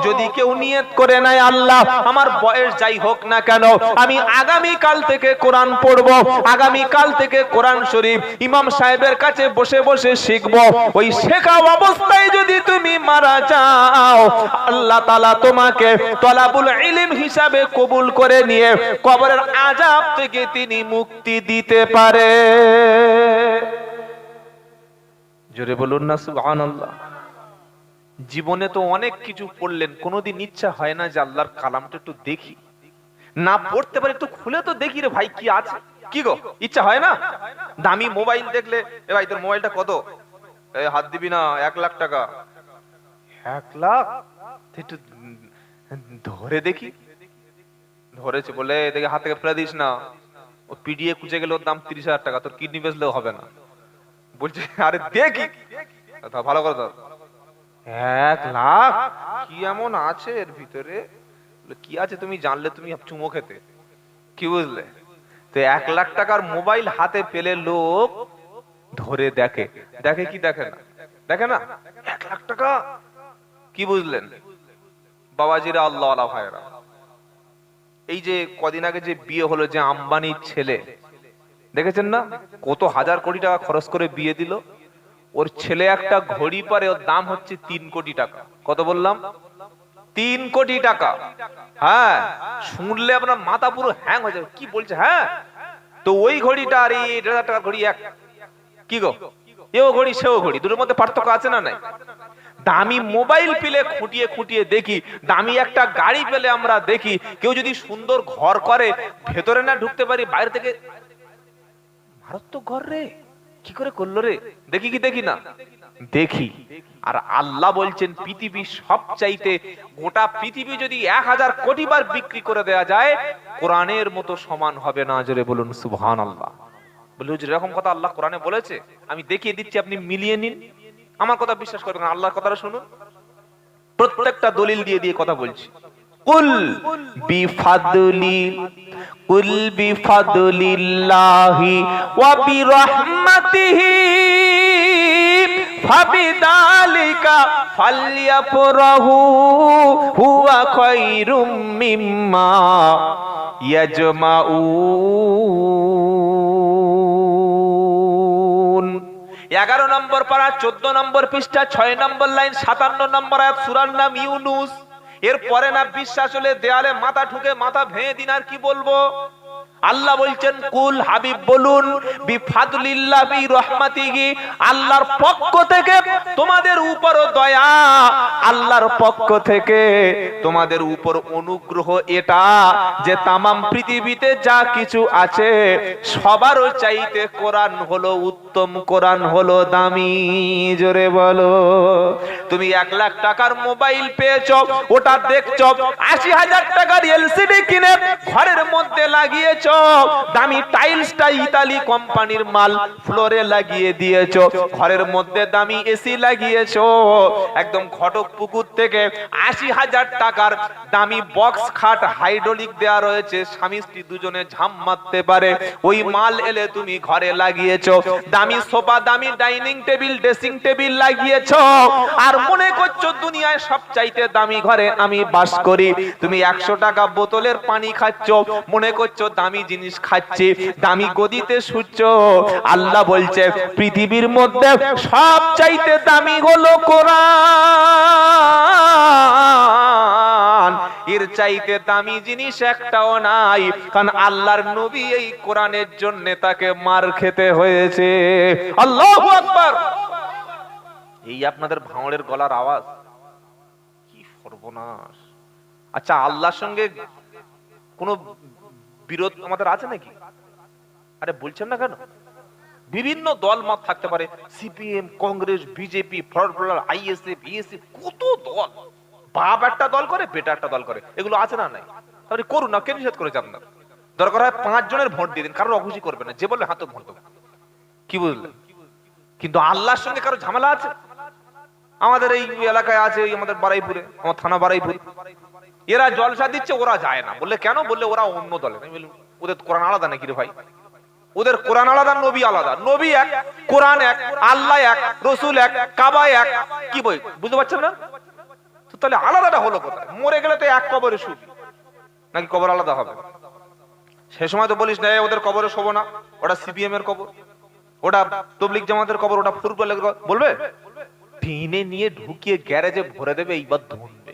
যদি কেউ নিয়ত করে নেয় আল্লাহ আমার বয়স যাই হোক না কেন আমি আগামী কাল থেকে কোরআন পড়বো, আগামী কাল থেকে কোরআন শরীফ ইমাম সাহেবের কাছে বসে বসে শিখবো, ওই শেখা অবস্থায় যদি তুমি মারা যাও আল্লাহ তাআলা তোমাকে তলাবুল ইলম হিসাবে কবুল করে নিয়ে কবরের আযাব থেকে তিনি মুক্তি দিতে পারে। জোরে বলুন না সুবহানাল্লাহ। জীবনে তো অনেক কিছু পড়লেন, কোনোদিন ইচ্ছা হয় না যে আল্লাহর কালামটা একটু দেখি, না পড়তে পারি একটু খুলে তো দেখি রে ভাই কি আছে, কি গো ইচ্ছা হয় না? দামি মোবাইল দেখলে এ ভাই তোর মোবাইলটা কত, হাত দিবি না, 1 লাখ টাকা। 1 লাখ একটু ধরে দেখি, ধরেছে বলে দেখে হাত থেকে ফেলে দিস না, ও পিডিএ কুচে গেলে ওর দাম 30,000 টাকা, তোর কিডনি বেচলেও হবে না। বলছে আরে দেখি, ভালো করে ধর। 1 লাখ কি এমন আছে এর ভিতরে, কি আছে তুমি জানলে তুমি চুমো খেতে, কি বুঝলে? তো 1 লাখ টাকার মোবাইল হাতে পেলে লোক ধরে দেখে, দেখে কি দেখে না, দেখে না? 1 লাখ টাকা, কি বুঝলেন বাবাজিরা, আল্লাহ ওয়ালা ভাইরা? এই যে কদিন আগে যে বিয়ে হলো, যে আম্বানির ছেলে, দেখেছেন না কত হাজার কোটি টাকা খরচ করে বিয়ে দিল? ওর ছেলে একটা ঘড়ি পরে, ওর দাম হচ্ছে 3 কোটি টাকা। কত বললাম? 3 কোটি টাকা। হ্যাঁ, শুনলে আপনার মাথা পুরো হ্যাং হয়ে যাবে, কি বলছে? হ্যাঁ, তো ওই ঘড়িটা আর এই 1,500 টাকার ঘড়ি এক, কি গো? এও ঘড়ি সেও ঘড়ি, দুটোর মধ্যে পার্থক্য আছে না নাই? দামি মোবাইল পেলে খুঁটিয়ে খুঁটিয়ে দেখি, দামি একটা গাড়ি পেলে আমরা দেখি, কেউ যদি সুন্দর ঘর করে ভেতরে না ঢুকতে পারি, বাইরে থেকে মারাত্মক ঘর রে, কি করে করলো রে, দেখি কি দেখি না? দেখি। আর আল্লাহ বলছেন পৃথিবী সবচাইতে, গোটা পৃথিবী যদি 1000 কোটি বার বিক্রি করে দেয়া যায় কোরআনের মতো সমান হবে না। জোরে বলুন সুবহানাল্লাহ। বলে হুজুর এরকম কথা আল্লাহ কোরআনে বলেছে? আমি দেখিয়ে দিচ্ছি, আপনি মিলিয়ে নিন। আমার কথা বিশ্বাস করবেন, আল্লাহর কথাটা শুনুন, প্রত্যেকটা দলিল দিয়ে দিয়ে কথা বলছি। কুল বিফাদলিল্লাহি ওয়া বিরহমাতিহি ফাবিযালিকা ফালইয়াফরাহু হুয়া খায়রুম মিম্মা ইয়াজমাউন। 11 নম্বর পারা 14 নম্বর পৃষ্ঠা 6 নম্বর লাইন 57 নম্বর আয়াত, সূরার নাম ইউনুস। এর পরে না বিশ্বাস হলে দেয়ালে মাথা ঠুকে মাথা ভেঙে দিন, আর কি বলবো? আল্লাহ বলছেন কুল, হাবিব বলুন, বিফাদলিল্লাহি বিরহমাতিহি, আল্লাহর পক্ষ থেকে তোমাদের উপর দয়া, আল্লাহর পক্ষ থেকে তোমাদের উপর অনুগ্রহ এটা যে তামাম পৃথিবীতে যা কিছু আছে সবারও চাইতে কোরআন হলো উত্তম, কোরআন হলো দামি। জোরে বলো। তুমি 1 লাখ টাকার মোবাইল পেয়েছো, ওটা দেখছো, 80,000 টাকার এলসিডি কিনে ঘরের মধ্যে লাগিয়েছো, দামি টাইলসটা ইতালি কোম্পানির মাল ফ্লোরে লাগিয়ে দিয়েছো, ঘরের মধ্যে দামি এসি লাগিয়েছো, একদম ঘটকপুকুর থেকে 80,000 টাকার দামি বক্স খাট হাইড্রোলিক দেয়া রয়েছে, স্বামী স্ত্রী দুজনে ঝাম মারতে পারে, ওই মাল এলে তুমি ঘরে লাগিয়েছো, দামি সোফা, দামি ডাইনিং টেবিল, ড্রেসিং টেবিল লাগিয়েছো, আর মনে করছো দুনিয়ায় সবচাইতে দামি ঘরে আমি বাস করি। তুমি 100 টাকা বোতলের পানি খাচ্ছো, মনে করছো দামি জিনিস খাচ্ছি, দামি গদিতে শুচ্ছ। আল্লাহ বলছে পৃথিবীর মধ্যে সবচাইতে দামি হলো কোরআন, এর চাইতে দামি জিনিস একটাও নাই। কারণ আল্লাহর নবী এই কোরআনের জন্য তাকে মার খেতে হয়েছে। আল্লাহু আকবার। এই আপনাদের ভাঁড়ের গলার আওয়াজ, কি সর্বনাশ। আচ্ছা, আল্লাহর সঙ্গে কোন বিরোধ আমাদের আছে নাকি? আরে বলছেন না কেন? বিভিন্ন দল মত থাকতে পারে, CPM, Congress, BJP, forward, ISF, BSF, কত দল। বাপ একটা দল করে, বেটা একটা দল করে, এগুলো আছে না নাই? তাহলে করুন না, কে নিষেধ করেছে আপনার? দরকার হয় 5 জনের ভোট দিয়ে দিন, কারোর অখুশি করবে না, যে বললে হাতে ভোট দেবো, কি বুঝলেন? কিন্তু আল্লাহর সঙ্গে কারো ঝামেলা আছে? আমাদের এই এলাকায় আছে, আমাদের বারাইপুরে, আমার থানা বারাইপুর, এরা জলসা দিচ্ছে, ওরা যায় না। বললে কেন? বললে ওরা অন্য দলে। ওদের কোরআন আলাদা নাকি রে ভাই? ওদের কোরআন আলাদা, নবী আলাদা। নবী এক, কোরআন এক, আল্লাহ এক, রসুল এক, কাবা এক, কি বই বুঝতে পারছেন না? তো তাহলে আলাদাটা হলো কোথায়? মরে গেলে তো এক কবরে শুবি, নাকি কবর আলাদা হবে? সে সময় তো বলিস না ওদের কবরে শোবো না, ওটা সিপিএম এর কবর, ওটা তবলিগ জামাতের কবর, ওটা ফুটবলের কবর, বলবে? টিনে নিয়ে ঢুকিয়ে গ্যারেজে ভরে দেবে, এইবার ধরবে।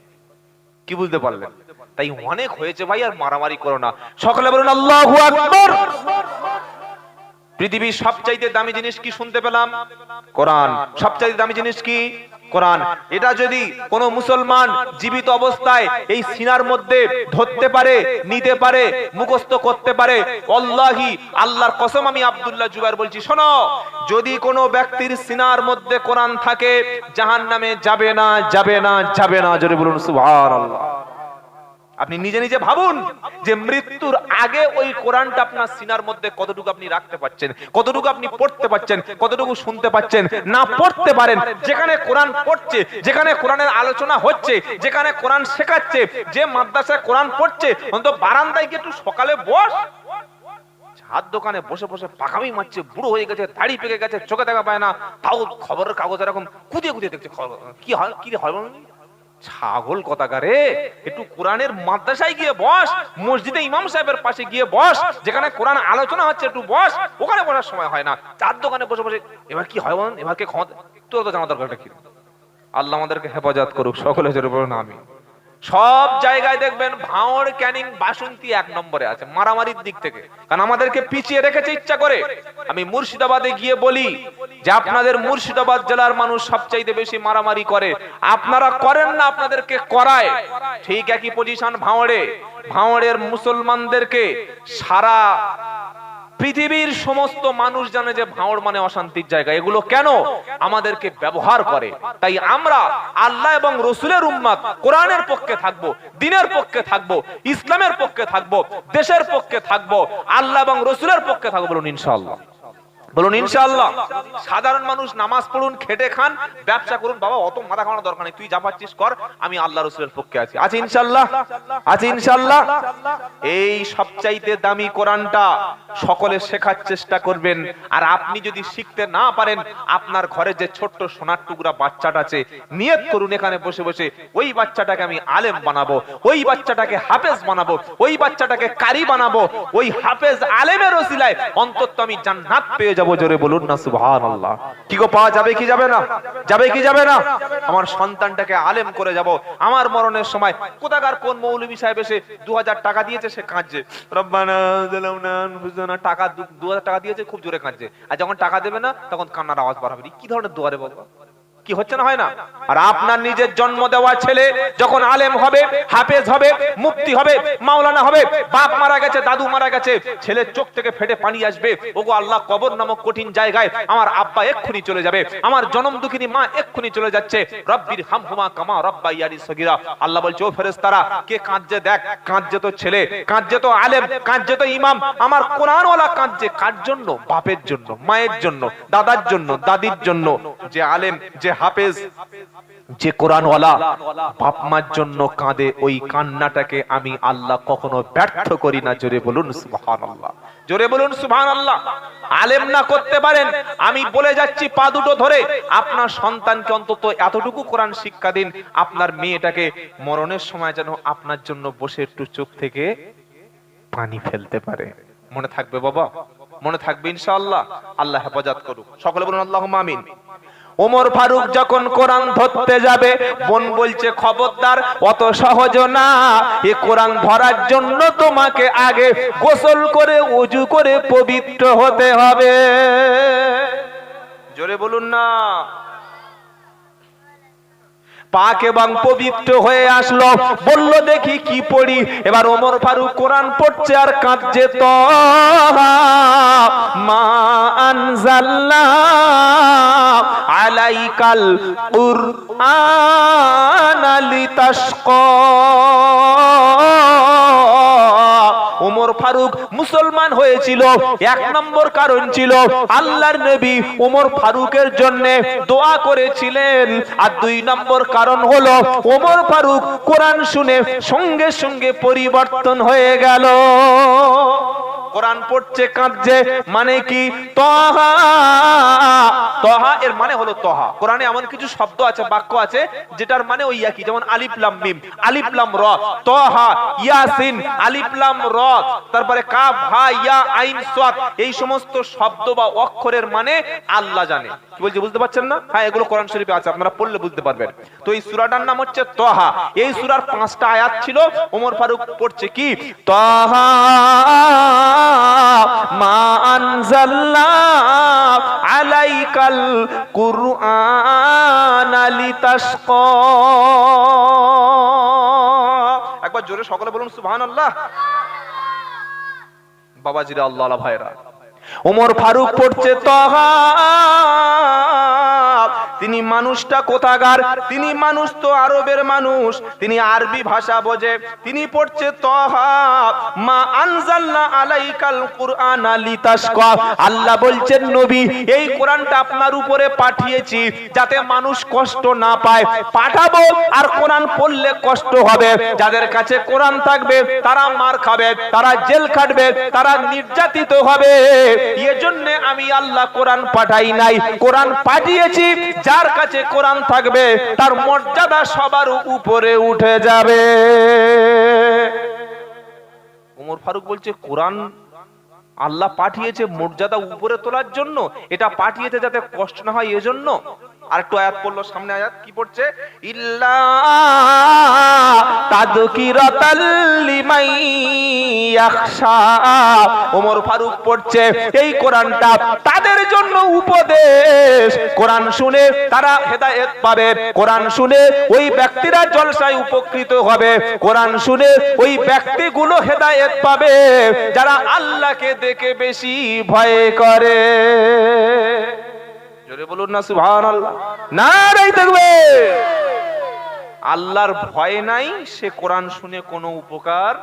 কি বুঝতে পারলেন? তাই অনেক হয়েছে ভাই, আর মারামারি করো না। সকলে বলুন আল্লাহু আকবার। পৃথিবীর সবচাইতে দামি জিনিস কি শুনতে পেলাম? কোরআন। সবচাইতে দামি জিনিস কি? কোরআন। এটা যদি কোন মুসলমান জীবিত অবস্থায় এই সিনার মধ্যে ধরতে পারে, নিতে পারে, মুখস্থ করতে পারে, আল্লাহি, আল্লাহর কসম আমি আব্দুল্লাহ জুবায়ের বলছি, শোনো, যদি কোনো ব্যক্তির সিনার মধ্যে কোরআন থাকে, জাহান্নামে যাবে না, যাবে না, যাবে না। জোরে বলুন সুবহানাল্লাহ। আপনি নিজে নিজে ভাবুন যে মৃত্যুর আগে ওই কোরআনটা আপনার সিনার মধ্যে কতটুকু আপনি রাখতে পারছেন, কতটুকু আপনি পড়তে পারছেন, কতটুকু শুনতে পাচ্ছেন। না পড়তে পারেন, যেখানে কোরআন পড়ছে, যেখানে কোরআনের আলোচনা হচ্ছে, যেখানে কোরআন শেখাচ্ছে, যে মাদ্রাসায় কোরআন পড়ছে, অন্তত বারান্দায় গিয়ে একটু সকালে বস। হাত দোকানে বসে বসে পাকামি মারছে, বুড়ো হয়ে গেছে, দাড়ি পেকে গেছে, চোখে দেখা পায় না, তাও খবরের কাগজ এরকম কুদিয়ে কুদিয়ে দেখছে। কি হয়, কি হয়? ছাগল কথাকারে, একটু কোরআনের মাদ্রাসায় গিয়ে বস, মসজিদে ইমাম সাহেবের পাশে গিয়ে বস, যেখানে কোরআন আলোচনা হচ্ছে একটু বস। ওখানে বসার সময় হয় না, চার দোকানে বসে বসে এবার কি হয় বলুন, এবার কে ক্ষমতা, তোর তো জানা দরকারটা কি? আল্লাহ আমাদেরকে হেফাজত করুক, সকলে জোরে বলুন আমিন। সব জায়গায় দেখবেন ভাঁড়, ক্যানিং, বাসন্তী এক নম্বরে আছে মারামারির দিক থেকে, কারণ আমাদেরকে পিছিয়ে রেখেছে ইচ্ছা করে। আমি মুর্শিদাবাদে গিয়ে বলি যে আপনাদের মুর্শিদাবাদ জেলার মানুষ সবচাইতে বেশি মারামারি করে, আপনারা করেন না, আপনাদেরকে করায়। ঠিক একই পজিশন ভাঁড়ে। ভাঁড়ের মুসলমানদেরকে সারা পৃথিবীর সমস্ত মানুষ জানে যে ভাঁড় মানে অশান্তির জায়গা। এগুলো কেন? আমাদেরকে ব্যবহার করে। তাই আমরা আল্লাহ এবং রসুলের উম্মত, কোরআনের পক্ষে থাকবো, দ্বীনের পক্ষে থাকবো, ইসলামের পক্ষে থাকবো, দেশের পক্ষে থাকবো, আল্লাহ এবং রসুলের পক্ষে থাকবো। বলুন ইনশাআল্লাহ, বলুন ইনশাআল্লাহ। সাধারণ মানুষ নামাজ পড়ুন, খেটে খান, ব্যবসা করুন, বাবা অত মাথা খাওয়ানোর দরকার নেই, তুই যা পাচ্ছিস কর, আমি আল্লাহ রসুলের পক্ষে আছি। আছে ইনশাআল্লাহ, আছে ইনশাআল্লাহ। এই সবচাইতে দামি কোরআনটা সকলে শেখার চেষ্টা করবেন। আর আপনি যদি শিখতে না পারেন, আপনার ঘরে যে ছোট্ট সোনার টুকরা বাচ্চাটা আছে, নিয়ত করুন এখানে বসে বসে, ওই বাচ্চাটাকে আমি আলেম বানাবো, ওই বাচ্চাটাকে হাফেজ বানাবো, ওই বাচ্চাটাকে কারি বানাবো, ওই হাফেজ আলেমের ওসিলায় অন্তত আমি জান্নাত পেয়ে যাবো। জোরে বলুন না সুবহানাল্লাহ। কি গো, পাওয়া যাবে কি যাবে না? যাবে কি যাবে না? আমার সন্তানটাকে আলেম করে যাব। আমার মরণের সময় কোথাকার কোন মৌলভী সাহেব এসে 2000 টাকা দিয়েছে, সে কাঁদছে, রব্বানা যালামনা আনফুসানা, টাকা 2000 টাকা দিয়েছে, খুব জোরে কাঁদছে। আর যখন টাকা দেবে না, তখন কান্নার আওয়াজ বার হবে। কি ধরনের দোয়ারে বাবা? কি হচ্ছে না, হয় না? আর আপনার নিজের জন্ম দেওয়া ছেলে যখন আলেম হবে, হাফেজ হবে, মুফতি হবে, মাওলানা হবে, বাপ মারা গেছে, দাদু মারা গেছে, ছেলের চোখ থেকে ফেটে পানি আসবে, ওগো আল্লাহ, কবর নামক কঠিন জায়গায় আমার আব্বা এক্ষুনি চলে যাবে, আমার জনম দুঃখিনী মা এক্ষুনি চলে যাচ্ছে, রব্বির হামহুমা কামা রাব্বায়ানি সগীরা। আল্লাহ বলছে, ও ফেরেশতারা, কে কাঁদছে দেখ, কাঁদছে তো ছেলে, কাঁদছে তো আলেম, কাঁদছে তো ইমাম, আমার কোরআনওয়ালা কাঁদছে। কার জন্য? বাপের জন্য, মায়ের জন্য, দাদার জন্য, দাদির জন্য। যে আলেম, যে হাফেজ, যে কোরআনওয়ালা বাপ মার জন্য কাঁদে, ওই কান্নাটাকে আমি আল্লাহ কখনো ব্যর্থ করি না। জোরে বলুন সুবহানাল্লাহ, জোরে বলুন সুবহানাল্লাহ। আলেম না করতে পারেন, আমি বলে যাচ্ছি পা দুটো ধরে, আপনার সন্তানকে অন্তত এতটুকু কোরআন শিক্ষা দিন, আপনার মেয়েটাকে মরণের সময় যেন আপনার জন্য বসে একটু চোখ থেকে পানি ফেলতে পারে। মনে থাকবে বাবা, মনে থাকবে ইনশাআল্লাহ। আল্লাহ হেফাজত করুক, সকলে বলুন আল্লাহুম্মা আমিন। ওমর ফারুক যখন কোরআন ধরতে যাবে, বোন বলছে, খবরদার, অত সহজ না, এ কোরআন ধরার জন্য তোমাকে আগে গোসল করে ওযু করে পবিত্র হতে হবে। জোরে বলুন না। পাক এবং পবিত্র হয়ে আসলো, বলল দেখি কি পড়ি। এবার ওমর ফারুক কোরআন পড়ছে আর কাঁদছে, তো মা আনজালনা আলাইকাল কুরআনা লিতাশকা। ওমর ফারুক মুসলমান হয়েছিল, এক নম্বর কারণ ছিল আল্লাহর নবী ওমর ফারুকের জন্য দোয়া করেছিলেন, আর 2 নম্বর কারণ হলো ওমর ফারুক কোরআন শুনে সঙ্গে সঙ্গে পরিবর্তন হয়ে গেল। কোরআন পড়ছে কাঁদছে, মানে কি? তহা, তহা এর মানে হলো তহা। কোরআনে এমন কিছু শব্দ আছে, বাক্য আছে যেটার মানে ওই একই, যেমন আলিফ লাম মিম, আলিফ লাম র, তহা, ইয়াসিন, আলিফ লাম র, তারপরে কাফ হা ইয়া আইন সাদ, এই সমস্ত শব্দ বা অক্ষরের মানে আল্লাহ জানে। কি বলছি বুঝতে পারছেন না? হ্যাঁ, এগুলো কোরআন শরীফে আছে, আপনারা পড়লে বুঝতে পারবেন। তো এই সূরাটার নাম হচ্ছে তহা। এই সূরার 5টা আয়াত ছিল। ওমর ফারুক পড়ছে কি? তহা মা আনজালনা আলাইকাল কুরআনা লিতাশকা। একবার জোরে সকলে বলুন সুবহানাল্লাহ। বাবাজিরা, আল্লাহ আল্লাহ ভাইরা, ওমর ফারুক পড়ছে তহা। তিনি মানুষটা কোথাকার? তিনি মানুষ তো আরবের মানুষ, তিনি আরবি ভাষা বোঝে। তিনি পড়ছে তহা মা আনজালনা আলাইকাল কুরআনা লিতাশকা। আল্লাহ বলছেন, নবী, এই কোরআনটা আপনার উপরে পাঠিয়েছি যাতে মানুষ কষ্ট না পায়। পাঠাবো আর কোরআন পড়লে কষ্ট হবে। যাদের কাছে কোরআন থাকবে তারা মার খাবে, তারা জেল খাটবে, তারা নির্যাতিত হবে। এজন্য আমি আল্লাহ কোরআন পাঠাই নাই, কোরআন পাঠিয়েছি যার কাছে কোরআন থাকবে তার মর্যাদা সবার উপরে উঠে যাবে। ওমর ফারুক বলছে, কোরআন আল্লাহ পাঠিয়েছে মর্যাদা উপরে তোলার জন্য, এটা পাঠিয়েছে যাতে কষ্ট না হয় এজন্য। আর একটু আয়াত পড়লো, সামনে আয়াত কি পড়ছে? ইল্লা তাযকিরাতাল লিমান ইয়াখশা। ওমর ফারুক পড়ছে এই কোরআনটা তাদের জন্য উপদেশ। কোরআন শুনে তারা হেদায়েত পাবে, কোরআন শুনে ওই ব্যক্তিরা জলসায় উপকৃত হবে, কোরআন শুনে ওই ব্যক্তিগুলো হেদায়েত পাবে যারা আল্লাহকে দেখে বেশি ভয় করে। জোরে বলুন না সুবহানাল্লাহ। নারে তাকবীর। আল্লাহর ভয় নাই, সে কোরআন শুনে কোনো উপকার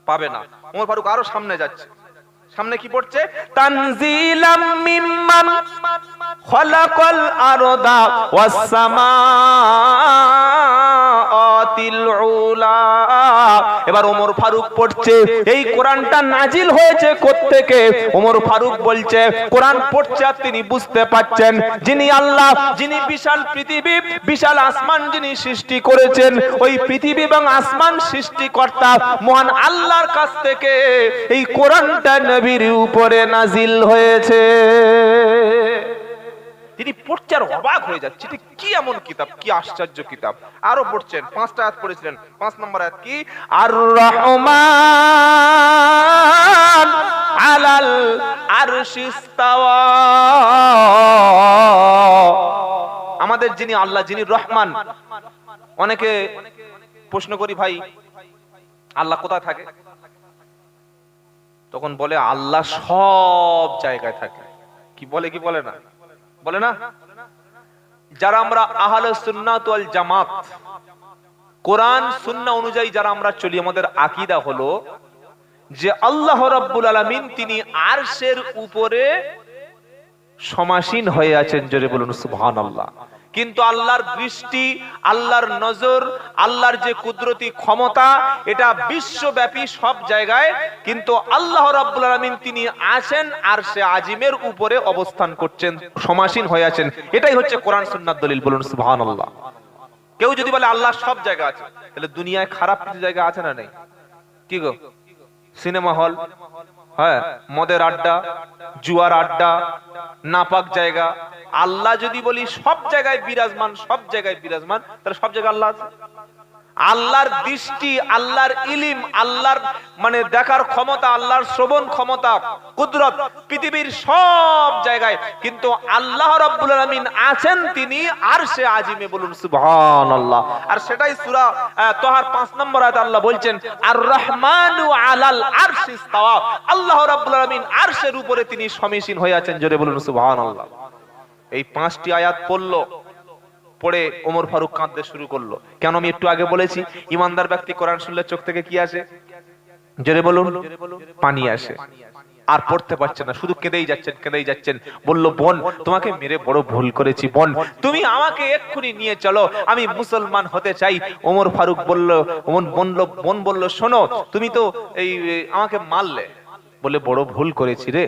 পাবে না। ওমর ফারুক আরো সামনে যাচ্ছে, সামনে কি পড়ছে? তানজিলাম মিম্মান খালাকাল আরদা ওয়াস সামাআতিল উলা। এবার ওমর ফারুক পড়ছে এই কোরআনটা নাজিল হয়েছে কোত্থেকে? ওমর ফারুক বলছে, কোরআন পড়ছে আর তিনি বুঝতে পাচ্ছেন যিনি আল্লাহ, যিনি বিশাল পৃথিবী বিশাল আসমান যিনি সৃষ্টি করেছেন, ওই পৃথিবী এবং আসমান সৃষ্টিকর্তা মহান আল্লাহর কাছ থেকে এই কোরআনটা নবীর উপরে নাজিল হয়েছে। তিনি পড়ছে আর অবাক হয়ে যাচ্ছে, এটা কি এমন কিতাব, কি আশ্চর্য কিতাব। আরো পড়ছেন, 5টা আয়াত পড়েছিলেন। 5 নম্বর আয়াত কি? আর রহমান আলাল আরশি ইস্তাওয়া। আমাদের যিনি আল্লাহ, যিনি রহমান। অনেকে প্রশ্ন করি, ভাই আল্লাহ কোথায় থাকে? তখন বলে আল্লাহ সব জায়গায় থাকে। কি বলে কি বলে না? বলে না? যারা আমরা আহলে সুন্নাত ওয়াল জামাত, কোরআন সুন্নাহ অনুযায়ী যারা আমরা চলি, আমাদের আকীদা হলো যে আল্লাহ রাব্বুল আলামিন তিনি আরশের উপরে সমাসীন হয়ে আছেন। জোরে বলুন সুবহানাল্লাহ। কিন্তু আল্লাহর দৃষ্টি, আল্লাহর নজর, আল্লাহর যে কুদরতি ক্ষমতা, এটা বিশ্বব্যাপী সব জায়গায়। কিন্তু আল্লাহ রাব্বুল আলামিন তিনি আছেন আরশে আজিমের উপরে অবস্থান করছেন, সমাসীন হয়ে আছেন। এটাই হচ্ছে কোরআন সুন্নাহর দলিল। বলুন সুবহানাল্লাহ। কেউ যদি বলে আল্লাহ সব জায়গায় আছে, তাহলে দুনিয়ায় খারাপ কিছু জায়গা আছে না নেই? কি গো? সিনেমা হল, হ্যাঁ, মদের আড্ডা, জুয়ার আড্ডা, নাপাক জায়গা। আল্লাহ যদি বলি সব জায়গায় বিরাজমান, সব জায়গায় বিরাজমান, তাহলে সব জায়গায় আল্লাহ আছে। আল্লাহর দৃষ্টি, আল্লাহর ইলম, আল্লাহর মানে দেখার ক্ষমতা, আল্লাহর শ্রবণ ক্ষমতা, কুদরত পৃথিবীর সব জায়গায়। কিন্তু আল্লাহ রাব্বুল আলামিন আছেন তিনি আরশে আজিমে। বলুন সুবহানাল্লাহ। আর সেটাই সূরা তাহার 5 নম্বর আয়াতে আল্লাহ বলছেন, আর রহমানু আলাল আরশি ইস্তাওয়া। আল্লাহ রাব্বুল আলামিন আরশের উপরে তিনি সমাসীন হয়ে আছেন। জোরে বলুন সুবহানাল্লাহ। এই 5টি আয়াত পড়লো, পড়ে ওমর ফারুক কাঁদতে শুরু করলো। কেন? আমি একটু আগে বলেছি, ইমানদার ব্যক্তি কোরআন শুনলে চোখ থেকে কি আসে? জোরে বলুন, পানি আসে। আর পড়তে পারছে না, শুধু কেঁদেই যাচ্ছেন, কেঁদেই যাচ্ছেন। বললো, বোন তোমাকে মেরে বড় ভুল করেছি, বোন তুমি আমাকে এক্ষুনি নিয়ে চলো, আমি মুসলমান হতে চাই। ওমর ফারুক বলল, বোন বলল, শোনো তুমি তো এই আমাকে মারলে। বলে বড় ভুল করেছি রে,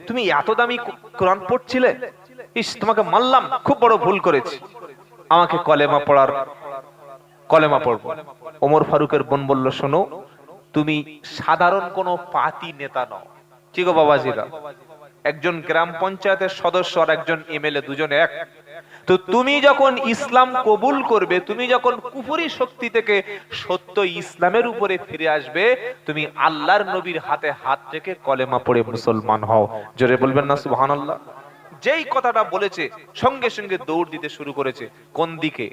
তুমি এত দামি কোরআন পড়ছিলে, ইস তোমাকে মানলাম, খুব বড় ভুল করেছি, আমাকে কলেমা পড়বো। ওমর ফারুকের বোন বলল, শোনো তুমি সাধারণ কোনো পাতি নেতা নও, ঠিক গো বাবাজিরা, একজন গ্রাম পঞ্চায়েতের সদস্য আর একজন এমএলএ দুজন এক। তো তুমি যখন ইসলাম কবুল করবে, তুমি যখন কুফরি শক্তি থেকে সত্য ইসলামের উপরে ফিরে আসবে, তুমি আল্লাহর নবীর হাতে হাত রেখে কলেমা পড়ে মুসলমান হও। জোরে বলবেন না সুবহানাল্লাহ। যেই কথাটা বলেছে সঙ্গে সঙ্গে দৌড় দিতে শুরু করেছে। কোন দিকে?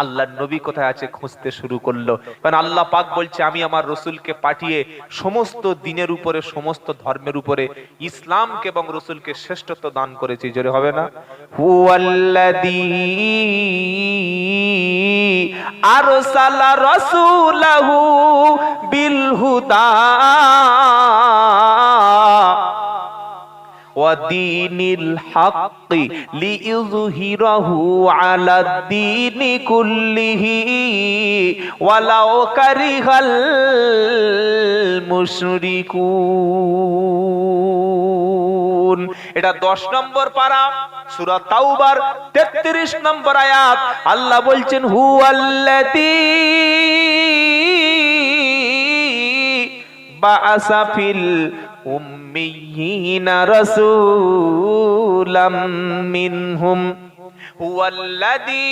আল্লাহর নবী কোথায় আছে খুঁজতে শুরু করলো। কারণ আল্লাহ পাক বলছে, আমি আমার রসুলকে পাঠিয়ে সমস্ত দিনের উপরে, সমস্ত ধর্মের উপরে ইসলামকে এবং রসুলকে শ্রেষ্ঠত্ব দান করেছি। জোরে হবে না? হুয়াল্লাযী আরসালা রাসূলাহু বিল হুদা ওয়াদীনিল হাক্কি লিইযহিরাহু আলাদ-দীনি কুল্লিহি ওয়ালাউ কারিহাল মুশরিকুন। এটা 10 নম্বর পারা, সূরা তাওবার 33 নম্বর আয়াত। আল্লাহ বলছেন, হুয়াল্লাযী বাআসা ফিল উম্মিয়িনা রাসূলাম মিনহুম হুয়াল্লাযী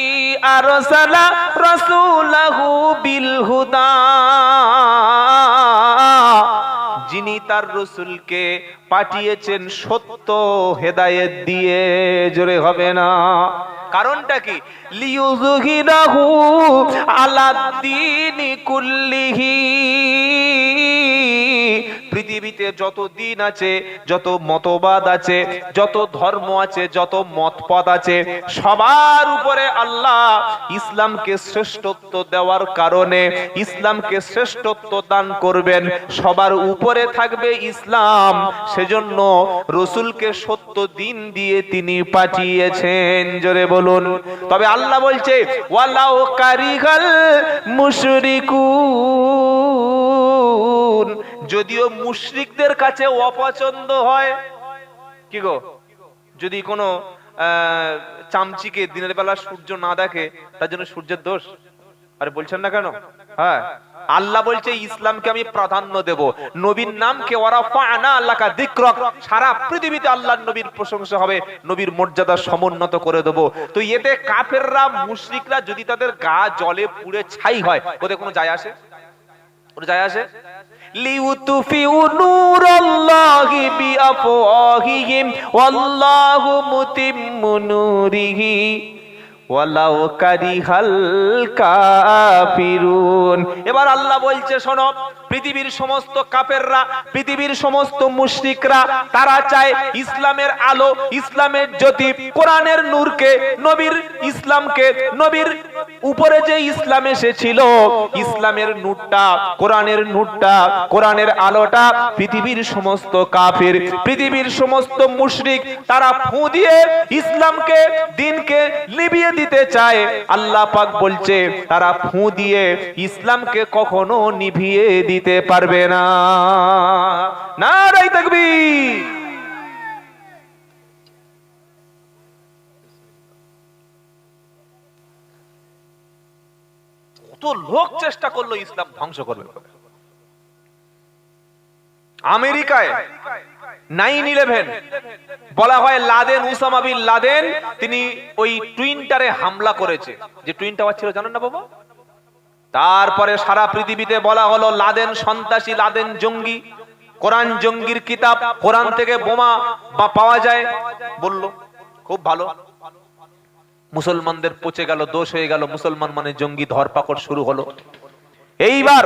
আরসালা রাসূলাহু বিল হুদা, যিনি তার রাসূলকে পাঠিয়েছেন সত্য হেদায়েত দিয়ে। জোরে হবে না? কারণটা কি? লিইযহিরাহু আলাদ-দীনি কুল্লিহি, পৃথিবীতে যত দিন আছে, যত মতবাদ আছে, যত ধর্ম আছে, যত মতপথ আছে, সবার উপরে আল্লাহ ইসলামকে শ্রেষ্ঠত্ব দেওয়ার কারণে ইসলামকে শ্রেষ্ঠত্ব দান করবেন। সবার উপরে থাকবে ইসলাম, সেজন্য রসুলকে সত্য দিন দিয়ে তিনি পাঠিয়েছেন। জোরে বলুন। তবে আল্লাহ বলছে, ওয়ালাউ কারিহাল মুশরিকুন, যদিও মুশরিকদের কাছে অপছন্দ হয়। কি গো, যদি কোনো চামচিকে দিনের বেলা সূর্য না দেখে, তার জন্য সূর্যের দোষ? আরে বলছেন না কেন? হ্যাঁ, আল্লাহ বলছে ইসলামকে আমি প্রাধান্য দেব, নবীর নামকে ওয়ারাফা'না লাকা যিকরাক, সারা পৃথিবীতে আল্লাহর নবীর প্রশংসা হবে, নবীর মর্যাদা সমুন্নত করে দেব। তো এতে কাফেররা, মুশরিকরা যদি তাদের গা জ্বলে পুড়ে ছাই হয়, ওদের কোনো যায় আসে? ওটা যায় আসে? লিউতফিউ নূরাল্লাহি বিআফওয়াহিহিম ওয়াল্লাহু মুতিম্মু নূরিহি ওয়ালাউ কারিহাল কাফিরুন। এবার আল্লাহ বলছে, শোনো, পৃথিবীর সমস্ত কাফেররা, পৃথিবীর সমস্ত মুশরিকরা, তারা চায় ইসলামের আলো, ইসলামের জ্যোতি, কোরআনের নূরকে, নবীর ইসলামকে, নবীর উপরে যে ইসলাম এসেছিল, ইসলামের নূরটা, কোরআনের নূরটা, কোরআনের আলোটা পৃথিবীর সমস্ত কাফির, পৃথিবীর সমস্ত মুশরিক তারা ফু দিয়ে ইসলামকে, দ্বীনকে নিভিয়ে দিতে চায়। আল্লাহ পাক বলছে, তারা ফু দিয়ে ইসলামকে কখনো নিভিয়ে দিতে পারবে না। নারে তাকবীর। কত লোক চেষ্টা করলো ইসলাম ধ্বংস করবে। আমেরিকায় 9/11 বলা হয়, লাদেন, উসামা বিন লাদেন, তিনি ওই টুইন টাওয়ারে হামলা করেছে। যে টুইন টাওয়ার ছিল জানেন না বাবা? তারপরে সারা পৃথিবীতে বলা হলো লাদেন সন্ত্রাসী, লাদেন জঙ্গি, কোরআন জঙ্গির কিতাব, কোরআন থেকে বোমা পাওয়া যায় বলল, খুব ভালো। মুসলমানদের পচে গেল, দোষ হয়ে গেল, মুসলমান মানে জঙ্গি, ধরপাকড় শুরু হলো। এইবার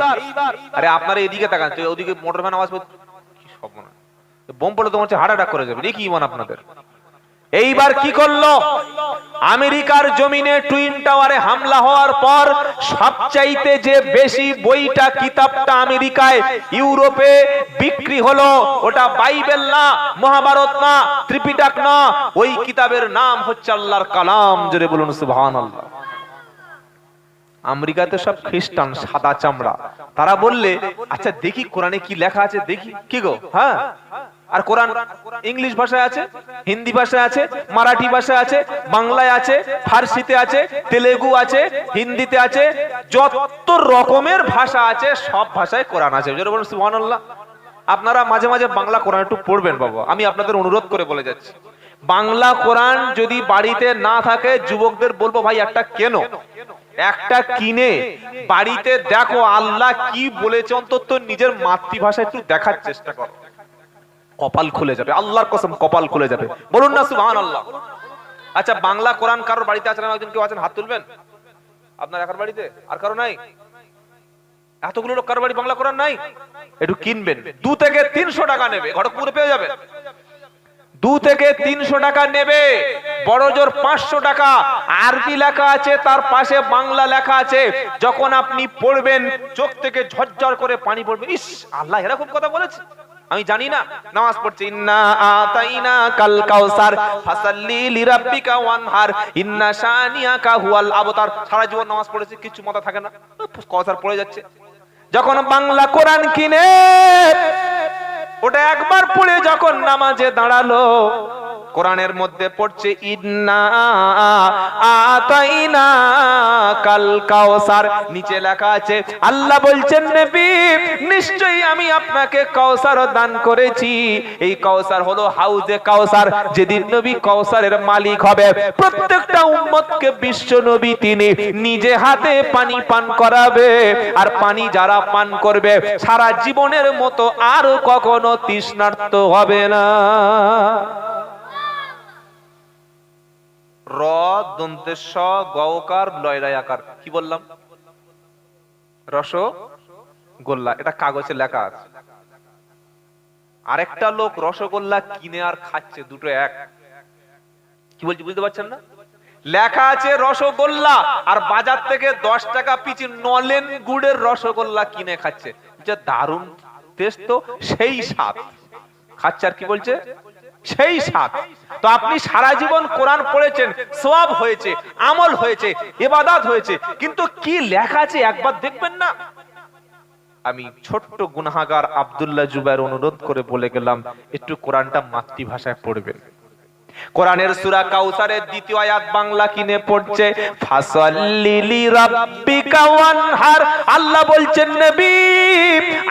আরে আপনারা এদিকে তাকান তো, ওদিকে মোটর ভ্যান আওয়াজ, কি সব মনে বোম পড়লে তোমার হার্ট অ্যাটাক করে যাবে, কি ইমান আপনাদের? এইবার কি করলো? আমেরিকার জমিনে টুইন টাওয়ারে হামলা হওয়ার পর সবচাইতে যে বেশি বইটা, কিতাবটা আমেরিকায়, ইউরোপে বিক্রি হলো, ওটা বাইবেল না, মহাভারত না, ত্রিপিটক না, ওই কিতাবের নাম হচ্ছে আল্লাহর কালাম। জোরে বলুন সুবহানাল্লাহ। আমেরিকাতে সব খ্রিস্টান, সাদা চামড়া, তারা বললে, আচ্ছা দেখি কোরআনে কি লেখা আছে দেখি। কি গো, হ্যাঁ আর কোরআন ইংলিশ ভাষায় আছে, হিন্দি ভাষায় আছে, মারাঠি ভাষায় আছে, বাংলায় আছে, ফার্সিতে আছে, তেলেগু আছে, হিন্দিতে আছে, যত রকমের ভাষা আছে সব ভাষায় কোরআন আছে। জোরে বলুন সুবহানাল্লাহ। আপনারা মাঝে মাঝে বাংলা কোরআন একটু পড়বেন বাবা, আমি আপনাদের অনুরোধ করে বলে যাচ্ছি। বাংলা কোরআন যদি বাড়িতে না থাকে যুবকদের বলবো ভাই একটা কেন, একটা কিনে বাড়িতে দেখো আল্লাহ কি বলেছে, অন্তত নিজের মাতৃভাষা একটু দেখার চেষ্টা করো, কপাল খুলে যাবে, আল্লাহর কসম কপাল খুলে যাবে। বলুন না সুবহানাল্লাহ। আচ্ছা বাংলা কোরআন কারোর বাড়িতে আছে না? একজন কেউ আছেন হাত তুলবেন। আপনার একার বাড়িতে, আর কারো নাই? এতগুলো লোক কারোর বাড়ি বাংলা কোরআন নাই? একটু কিনবেন, 2 থেকে 300 টাকা নেবে, ঘটকপুরে পেয়ে যাবেন। 2 থেকে 300 টাকা নেবে, বড় জোর 500 টাকা। আরবি লেখা আছে, তার পাশে বাংলা লেখা আছে। যখন আপনি পড়বেন চোখ থেকে ঝরঝর করে পানি পড়বে, ইস আল্লাহ এরকম কথা বলেছে, আমি জানি না। নামাজ পড়ছে, ইন্না আতাইনা কাল কাউসার ফাসাল্লি লিরাব্বিকা ওয়ানহার ইন্না শানিয়াকা হুয়াল আবতার। সারা জীবন নামাজ পড়েছে, কিছু মাথা থাকে না, কাউসার পড়ে যাচ্ছে। যখন বাংলা কোরআন কিনে ওটা একবার পড়ে যখন নামাজে দাঁড়ালো, কোরআনের মধ্যে পড়ছে ইন্না আতাইনা কাল কাউসার, নিচে লেখা আছে আল্লাহ বলছেন নবী নিশ্চয়ই আমি আপনাকে কাউসার দান করেছি। এই কাউসার হলো হাউজে কাউসার, যেদিন নবী কাউসারের মালিক হবে প্রত্যেকটা উম্মতকে বিশ্ব নবী তিনি নিজে হাতে পানি পান করাবে, আর পানি যারা পান করবে সারা জীবনের মতো আর কখনো তৃষ্ণার্ত হবে না। র দন্তেশ গওকার লয়লায় আকার, কি বললাম? রসগোল্লা, এটা কাগজে লেখা আছে। আরেকটা লোক রসগোল্লা কিনে আর খাচ্ছে, দুটো এক। কি বলছি বুঝতে পারছেন না? লেখা আছে রসগোল্লা, আর বাজার থেকে 10 টাকা পিছু নলেন গুড়ের রসগোল্লা কিনে খাচ্ছে। যা দারুণ টেস্ট, তো সেই স্বাদ খাচ্ছে, আর কি বলছে সেই স্বাদ। তো আপনি সারা জীবন কোরআন পড়েছেন, সওয়াব হয়েছে, আমল হয়েছে, ইবাদত হয়েছে, কিন্তু কি লেখা আছে একবার দেখবেন না? আমি ছোট্ট গুনাহগার আব্দুল্লাহ জুবায়ের অনুরোধ করে বলে গেলাম একটু কোরআনটা মাতৃভাষায় পড়বেন। কোরআনের সূরা কাউসারের 2য় আয়াত বাংলা কিনে পড়ছে ফাসাল্লি লিরাব্বিকা ওয়ানহার। আল্লাহ বলছেন নবী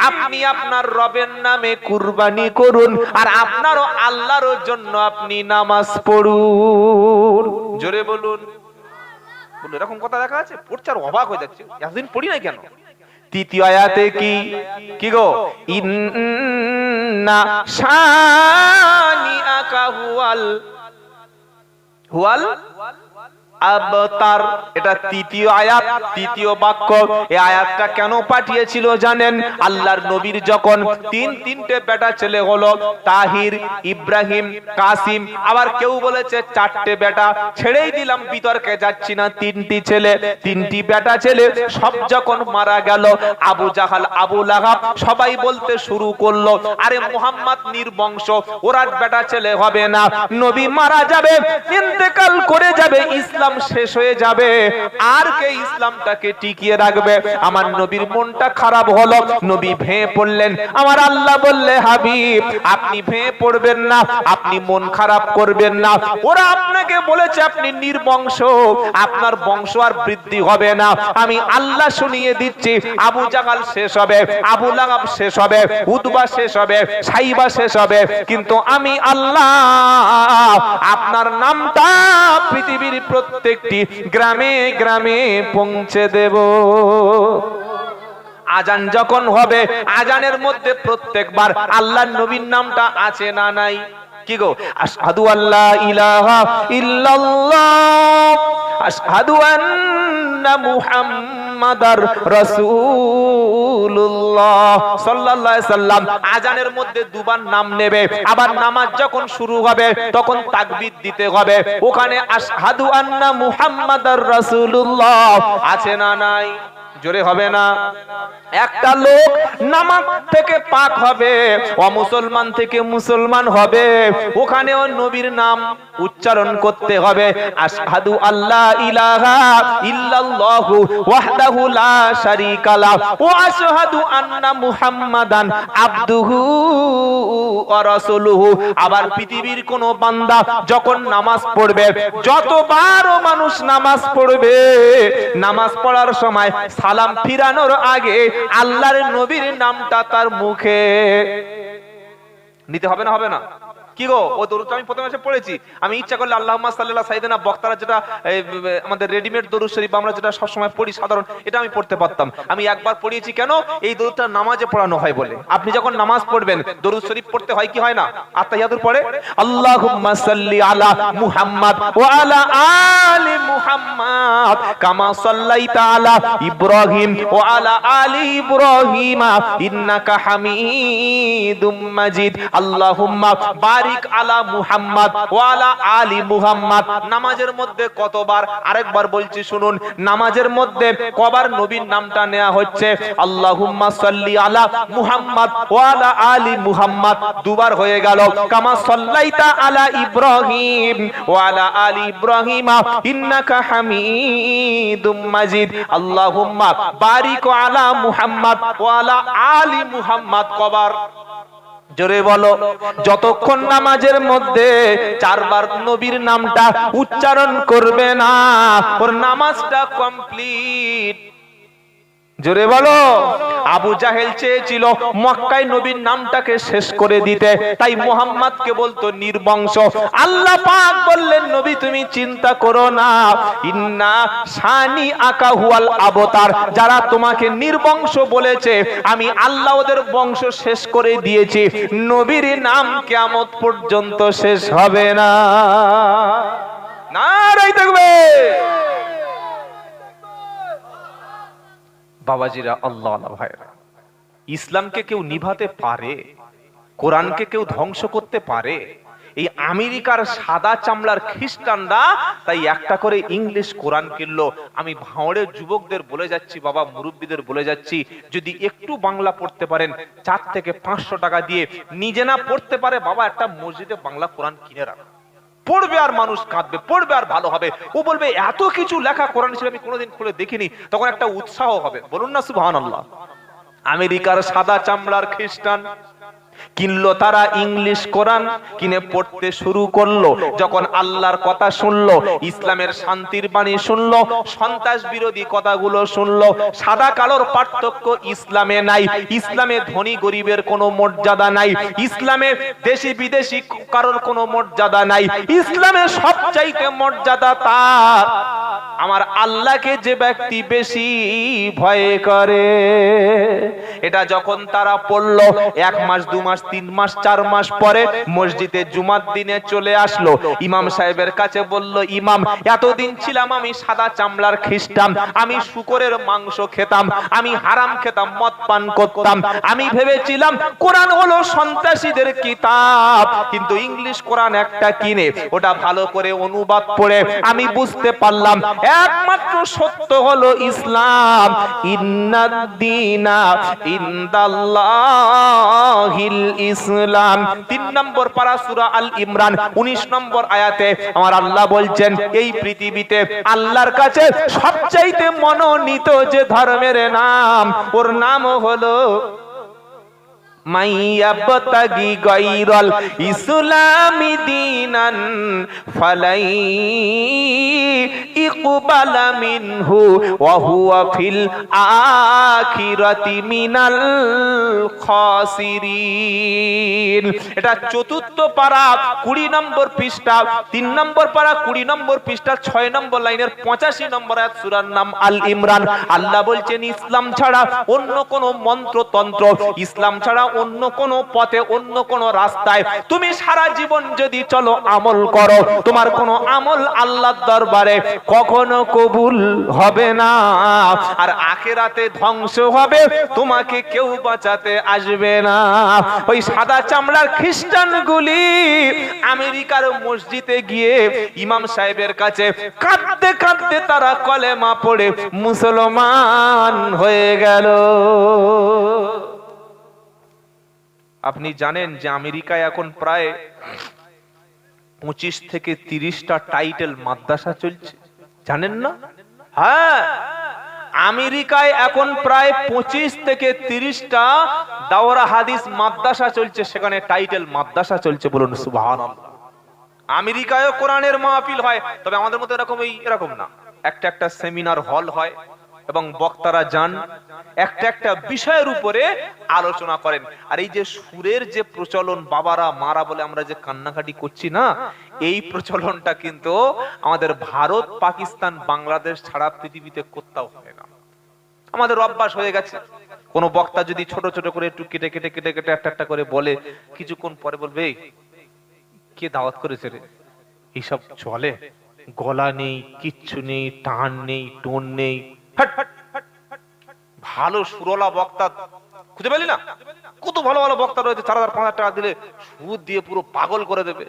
আপনি আপনার রবের নামে কুরবানি করুন, আর আপনারও আল্লাহর জন্য আপনি নামাজ পড়ুন। জোরে বলুন। বলুন এরকম কথা লেখা আছে, পড়ছে আর অবাক হয়ে যাচ্ছে, এতদিন পড়ি না কেন? 3য় আয়াতে কি গো, ইন্না শানিআকা হুয়াল আবতার। এটা 3য় আয়াত, 3য় বাক্য। এই আয়াতটা কেন পাঠিয়েছিল জানেন? আল্লাহর নবীর যখন 3টে বেটা ছেলে হলো, তাহির, ইব্রাহিম, কাসিম, আবার কেউ বলেছে 4টে বেটা, ছেড়েই দিলাম বিতর্কে যাচ্ছি না, 3টি ছেলে, 3টি বেটা ছেলে সব যখন মারা গেল, আবু জাহাল, আবু লাহাব সবাই বলতে শুরু করলো আরে মুহাম্মদ নির্বংশ, ওরা বেটা ছেলে হবে না, নবী মারা যাবে, ইন্তেকাল করে যাবে, ইসলাম শেষ হয়ে যাবে, আর কে ইসলামটাকে টিকিয়ে রাখবে? আমার নবীর মনটা খারাপ হলো, নবী ভেঙে পড়লেন। আমার আল্লাহ বললে হাবিব আপনি ভেঙে পড়বেন না, আপনি মন খারাপ করবেন না, ওরা আপনাকে বলেছে আপনি নির্বংশ, আপনার বংশ আর বৃদ্ধি হবে না। আমি আল্লাহ শুনিয়ে দিচ্ছি আবু জাহাল শেষ হবে, আবু লাহাব শেষ হবে, উতবা শেষ হবে, সাইবা শেষ হবে, কিন্তু আমি আল্লাহ আপনার নামটা পৃথিবীর প্রত্যেকটি গ্রামে গ্রামে পৌঁছে দেব। আজান যখন হবে, আজানের মধ্যে প্রত্যেকবার আল্লাহর নবীর নামটা আছে না নাই? কি গো, আশহাদু আল্লা ইলাহা ইল্লাল্লাহ আশহাদু আন্না মুহাম্মাদার রাসূলুল্লাহ সাল্লাল্লাহু আলাইহি সাল্লাম। আজানের মধ্যে 2 বার নাম নেবে, আবার নামাজ যখন শুরু হবে তখন তাকবীর দিতে হবে। ওখানে আশহাদু আন্না মুহাম্মাদার রাসূলুল্লাহ আছে না নাই? জোরে হবে না? একটা লোক নামাজ থেকে পাক হবে, অমুসলমান থেকে মুসলমান হবে, ওখানেও নবীর নাম উচ্চারণ করতে হবে। আশহাদু আল্লা ইলাহা ইল্লাল্লাহু ওয়াহদাহু লা শারীকা লাহু ওয়া আশহাদু আন্না মুহাম্মাদান আবদুহু ওয়া রাসূলুহু। আবার পৃথিবীর কোন বান্দা যখন নামাজ পড়বে, যতবারও মানুষ নামাজ পড়বে, নামাজ পড়ার সময় সালাম ফিরানোর আগে আল্লাহর নবীর নামটা তার মুখে নিতে হবে না? হবে না? কি গো, ও দরুদটা আমি প্রথমে এসে পড়েছি, আমি ইচ্ছা করলে আল্লাহুম্মা সাল্লি সাইয়্যিদিনা বক্তারা যেটা আমাদের রেডিমেড দরুদ শরীফ আমরা যেটা সব সময় পড়ি সাধারণ, এটা আমি পড়তে পারতাম। আমি একবার পড়িয়েছি, কেন? এই দরুদটা নামাজে পড়ানো হয় বলে। আপনি যখন নামাজ পড়বেন দরুদ শরীফ পড়তে হয় কি হয় না? আত্তাহিয়াতুর পরে আল্লাহুম্মা সাল্লি আলা মুহাম্মাদ ওয়া আলা আলি মুহাম্মাদ কামা সাল্লাইতা আলা ইব্রাহিম ওয়া আলা আলি ইব্রাহিম ইন্নাকা হামিদুম মাজিদ। আল্লাহুম্মা বারিক আলা মুহাম্মাদ ওয়া আলা আলি মুহাম্মাদ। নামাজের মধ্যে কতবার, আরেকবার বলছি শুনুন, নামাজের মধ্যে কবার নবীর নামটা নেওয়া হচ্ছে? আল্লাহুম্মা সাল্লি আলা মুহাম্মাদ ওয়া আলা আলি মুহাম্মাদ দুবার হয়ে গেল। কামা সাল্লাইতা আলা ইব্রাহিম ওয়া আলা আলি ইব্রাহিম ইন্নাকা হামিদুম মাজিদ। আল্লাহুম্মা বারিক আলা মুহাম্মাদ ওয়া আলা আলি মুহাম্মাদ কবার? জোরে বলো। যতক্ষণ নামাজের মধ্যে চারবার নবীর নামটা উচ্চারণ করবে না, ওর নামাজটা কমপ্লিট। জোরে বলো। আবু জাহেল চেয়েছিল মক্কায় নবীর নামটাকে শেষ করে দিতে, তাই মুহাম্মদকে বলতো নির্বংশ। আল্লাহ পাক বললেন, নবী তুমি চিন্তা করো না, ইন্না শানি আকা হুয়াল আবতার, যারা তোমাকে নির্বংশ বলেছে আমি আল্লাহ ওদের বংশ শেষ করে দিয়েছি, নবীর নাম কিয়ামত পর্যন্ত শেষ হবে না। নারায়ে তাকবীর। বাবাজিরা, আল্লাহ ভাইরা, ইসলামকে কেউ নিভাতে পারে? কোরআনকে কেউ ধ্বংস করতে পারে? এই আমেরিকার সাদা চামড়ার খ্রিস্টানরা তাই একটা করে ইংলিশ কোরআন কিনলো। আমি ভাঁড়ের যুবকদের বলে যাচ্ছি, বাবা মুরব্বীদের বলে যাচ্ছি, যদি একটু বাংলা পড়তে পারেন 4 থেকে 500 টাকা দিয়ে, নিজে না পড়তে পারে বাবা একটা মসজিদে বাংলা কোরআন কিনে রাখ, পড়বে আর মানুষ কাঁদবে, পড়বে আর ভালো হবে। ও বলবে এত কিছু লেখা কোরআন ছিল আমি কোনোদিন খুলে দেখিনি, তখন একটা উৎসাহ হবে। বলুন না সুবহানাল্লাহ। আমেরিকার সাদা চামড়ার খ্রিস্টান কিনলো তারা ইংলিশ কোরআন, কিনে পড়তে শুরু করলো। যখন আল্লাহর কথা শুনলো, ইসলামের শান্তির বাণী শুনলো, সন্ত্রাস বিরোধী কথাগুলো শুনলো, সাদা কালোর পার্থক্য ইসলামে নাই, ইসলামে ধনী গরিবের কোনো মর্যাদা নাই, ইসলামে দেশি বিদেশি কারোর কোনো মর্যাদা নাই, ইসলামে সবচাইতে মর্যাদা তার আমার আল্লাহকে যে ব্যক্তি বেশি ভয় করে। এটা যখন তারা পড়লো, 1 মাস 2 মাস 3 মাস 4 মাস পরে মসজিদে জুমার দিনে চলে আসলো। ইমাম সাহেবের কাছে বলল, ইমাম এতদিন ছিলাম আমি সাদা চামড়ার খ্রিস্টান, আমি শুকরের মাংস খেতাম, আমি হারাম খেতাম, মদ পান করতাম, আমি ভেবেছিলাম কোরআন হলো সন্ত্রাসীদের কিতাব, কিন্তু ইংলিশ কোরআন একটা কিনে ওটা ভালো করে অনুবাদ পড়ে আমি বুঝতে পারলাম একমাত্র সত্য হলো ইসলাম। ইন্নাদ-দীনা ইনদাল্লাহিল ইসলাম। 3 নম্বর পারা সূরা আল ইমরান 19 নম্বর আয়াতে আমার আল্লাহ বলছেন, এই পৃথিবীতে আল্লাহর কাছে সবচাইতে মনোনীত যে ধর্মের নাম, ওর নাম হলো মাইয়াবতাগি গায়রাল ইসলামি দীনান ফালাই ইকবালা মিনহু ওয়া হুয়া ফিল আখিরাতি মিনাল খাসিরিন। এটা 4th পারা 20 নম্বর পৃষ্ঠা, 3 নম্বর পারা 20 নম্বর পৃষ্ঠা 6 নম্বর লাইনের 85 নম্বর আয়াত, সূরার নাম আল ইমরান। আল্লাহ বলছেন ইসলাম ছাড়া অন্য কোন মন্ত্র তন্ত্র, ইসলাম ছাড়া অন্য কোন পথে, অন্য কোন রাস্তায় তুমি সারা জীবন যদি চলো, আমল করো, তোমার কোন আমল আল্লাহর দরবারে কখনো কবুল হবে না। আর আখিরাতে ধ্বংস হবে, তোমাকে কেউ বাঁচাতে আসবে না। ওই সাদা চামড়ার খ্রিস্টানগুলি আমেরিকার মসজিদে গিয়ে ইমাম সাহেবের কাছে কাঁদতে কাঁদতে তারা কলেমা পড়ে মুসলমান হয়ে গেল। আপনি জানেন যে আমেরিকায় এখন প্রায় 25 থেকে 30টা টাইটেল মাদ্রাসা চলছে, জানেন না? হ্যাঁ, আমেরিকায় এখন প্রায় 25 থেকে 30টা দাওরা হাদিস মাদ্রাসা চলছে, সেখানে টাইটেল মাদ্রাসা চলছে। বলুন সুবহানাল্লাহ। আমেরিকায়ও কোরআনের মাহফিল হয়, তবে আমাদের মতো এরকম না। একটা সেমিনার হল হয় এবং বক্তারা যান, একটা বিষয়ের উপরে আলোচনা করেন। আর এই যে সুরের যে প্রচলন, বাবারা মারা বলে আমরা যে কান্নাকাটি করছি না, এই প্রচলনটা কিন্তু আমাদের ভারত, পাকিস্তান, বাংলাদেশ ছাড়া পৃথিবীতে কোথাও হয় না। আমাদের অভ্যাস হয়ে গেছে। কোন বক্তা যদি ছোট ছোট করে একটু কেটে কেটে কেটে কেটে একটা করে বলে, কিছুক্ষণ পরে বলবে কে দাওয়াত করেছে রে, এইসব চলে? গলা নেই, কিচ্ছু নেই, টান নেই, টোন নেই। ভালো সুরলা বক্তা খুঁজে পেলি না? কত ভালো ভালো বক্তা রয়েছে, 4000-5000 টাকা দিলে সুর দিয়ে পুরো পাগল করে দেবে।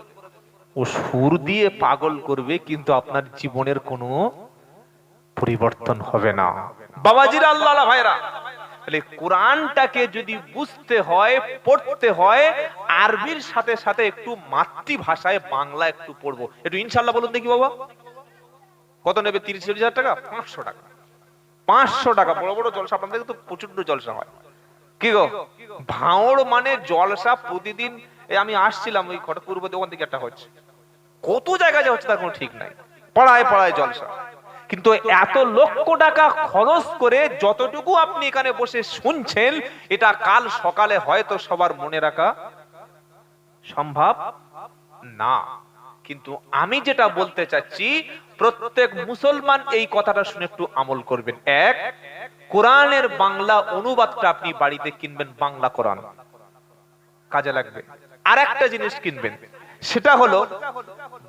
ও সুর দিয়ে পাগল করবে, কিন্তু আপনার জীবনের কোনো পরিবর্তন হবে না। বাবাজিরা, আল্লাহ ভাইরা, কোরআনটাকে যদি বুঝতে হয়, পড়তে হয়, আরবির সাথে সাথে একটু মাতৃভাষায় বাংলা একটু পড়বো। একটু ইনশাআল্লাহ বলুন দেখি বাবা, কত নেবে? 30,000 টাকা? 500 টাকা। 500 টাকা। বড় বড় জলসা আপনাদের তো প্রচন্ড জলসা হয়। কি গো, ভাঁড় মানে জলসা প্রতিদিন। আমি আসছিলাম ওই খড়গপুর ওখান থেকে একটা হচ্ছে, কত জায়গায় হচ্ছে তার কোনো ঠিক নাই। পাড়ায় পাড়ায় জলসা। কিন্তু এত লক্ষ টাকা খরচ করে যতটুকু আপনি এখানে বসে শুনছেন, এটা কাল সকালে হয়তো সবার মনে রাখা সম্ভব না। কিন্তু আমি যেটা বলতে চাচ্ছি, প্রত্যেক মুসলমান এই কথাটা শুনে একটু আমল করবেন। এক, কোরআনের বাংলা অনুবাদটা আপনি বাড়িতে কিনবেন, বাংলা কোরআন কাজে লাগবে। আর একটা জিনিস কিনবেন, সেটা হলো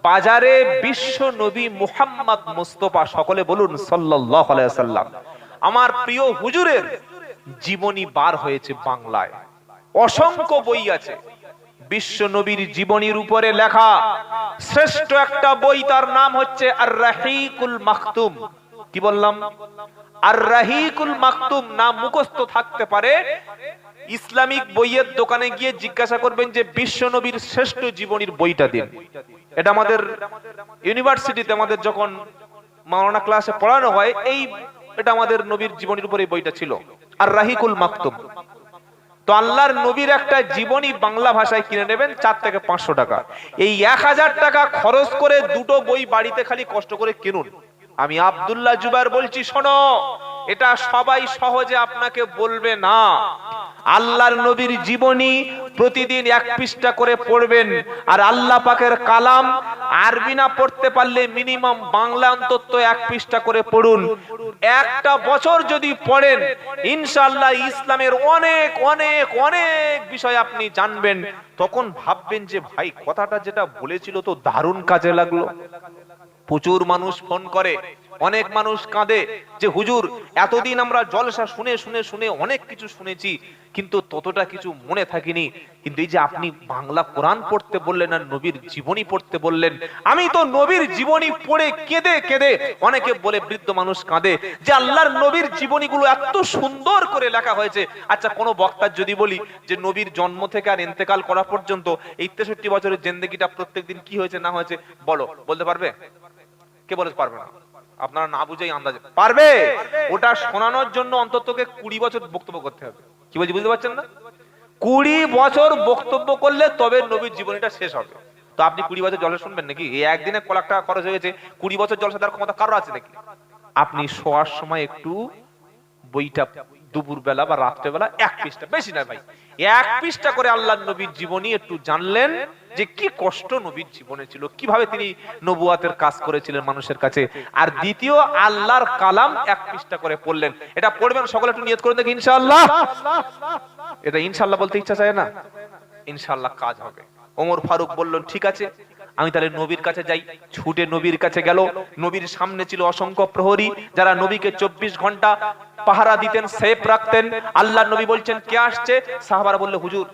বাজারে বিশ্ব নবী মুহাম্মদ মুস্তাফা, সকলে বলুন সাল্লাল্লাহু আলাইহি ওয়াসাল্লাম, আমার প্রিয় হুজুরের জীবনী বার হয়েছে বাংলায়। অসংখ্য বই আছে বিশ্ব নবীর জীবনীর উপরে লেখা। শ্রেষ্ঠ একটা বই, তার নাম হচ্ছে আর-রাহিকুল মাকতুম। কি বললাম? আর-রাহিকুল মাকতুম। নাম মুখস্থ থাকতে পারে। ইসলামিক বইয়ের দোকানে গিয়ে জিজ্ঞাসা করবেন যে বিশ্ব নবীর শ্রেষ্ঠ জীবনীর বইটা দিন। এটা আমাদের ইউনিভার্সিটিতে আমাদের যখন মাওলানা ক্লাসে পড়ানো হয়, এটা আমাদের নবীর জীবনীর উপরে বইটা ছিল, আর-রাহিকুল মাকতুম। তো আল্লাহর নবীর একটা জীবনী বাংলা ভাষায় কিনে নেবেন 4 থেকে 500 টাকা। এই 1000 টাকা খরচ করে দুটো বই বাড়িতে খালি কষ্ট করে কিনুন। আমি আব্দুল্লাহ জুবায়ের বলছি, শোনো, এটা সবাই সহজে আপনাকে বলবে না। আল্লাহর নবীর জীবনী প্রতিদিন 1 পৃষ্ঠা করে পড়বেন। আর আল্লাহ পাকের কালাম আরবি না পড়তে পারলে মিনিমাম বাংলা অন্তত 1 পৃষ্ঠা করে পড়ুন। একটা বছর যদি পড়েন, ইনশাআল্লাহ ইসলামের অনেক অনেক অনেক বিষয় আপনি জানবেন। তখন ভাববেন যে ভাই, কথাটা যেটা বলেছিল তো দারুণ কাজে লাগলো। প্রচুর মানুষ ফোন করে, অনেক মানুষ কাঁদে যে হুজুর, এতদিন আমরা জলসা শুনে শুনে শুনে অনেক কিছু শুনেছি, কিন্তু ততটা কিছু মনে থাকেনি। কিন্তু এই যে আপনি বাংলা কোরআন পড়তে বললেন আর নবীর জীবনী পড়তে বললেন, আমি তো নবীর জীবনী পড়ে কেঁদে কেঁদে, অনেকে বলে বৃদ্ধ মানুষ কাঁদে যে আল্লাহর নবীর জীবনীগুলো এত সুন্দর করে লেখা হয়েছে। আচ্ছা, কোন বক্তার যদি বলি যে নবীর জন্ম থেকে আর ইন্তেকাল করা পর্যন্ত এই 63 বছরের জিন্দেগিটা প্রত্যেকদিন কি হয়েছে না হয়েছে বলতে পারবে? কে বলে পারবে না? আপনারা না বুঝেই আন্দাজে পারবে। ওটা শোনানোর জন্য অন্তত 20 বছর বক্তব্য করতে হবে। কি বলছি বুঝতে পারছেন না? 20 বছর বক্তব্য করলে তবে নবীর জীবনীটা শেষ হবে। তো আপনি 20 বছর জলসা শুনবেন নাকি? এই একদিনে 1 লাখ টাকা খরচ হয়ে গেছে, 20 বছর জলসা দেওয়ার ক্ষমতা কারো আছে নাকি? আপনি শোয়ার সময় একটু বইটা দুপুর বেলা বা রাত্রে বেলা 1 পৃষ্ঠা, বেশি না ভাই, 1 পৃষ্ঠা করে আল্লাহর নবীর জীবনী একটু জানলেন যে কি কষ্ট নবীর জীবনে ছিল, কিভাবে তিনি নবুয়াতের কাজ করেছিলেন মানুষের কাছে। আর দ্বিতীয়, আল্লাহর কালাম 1 পৃষ্ঠা করে পড়লেন। এটা পড়বেন, সকলে একটু নিয়ত করে দেখি ইনশাআল্লাহ। এটা ইনশাআল্লাহ বলতে ইচ্ছা চায় না? ইনশাআল্লাহ কাজ হবে। ওমর ফারুক বললেন ঠিক আছে, আমি তাহলে নবীর কাছে যাই। ছুটে নবীর কাছে গেল। নবীর সামনে ছিল অসংখ্য প্রহরী, যারা নবীকে 24 ঘন্টা পাহারা দিতেন, সেফ রাখতেন। আল্লাহর নবী বলছেন কে আসছে? সাহাবারা বলল হুজুর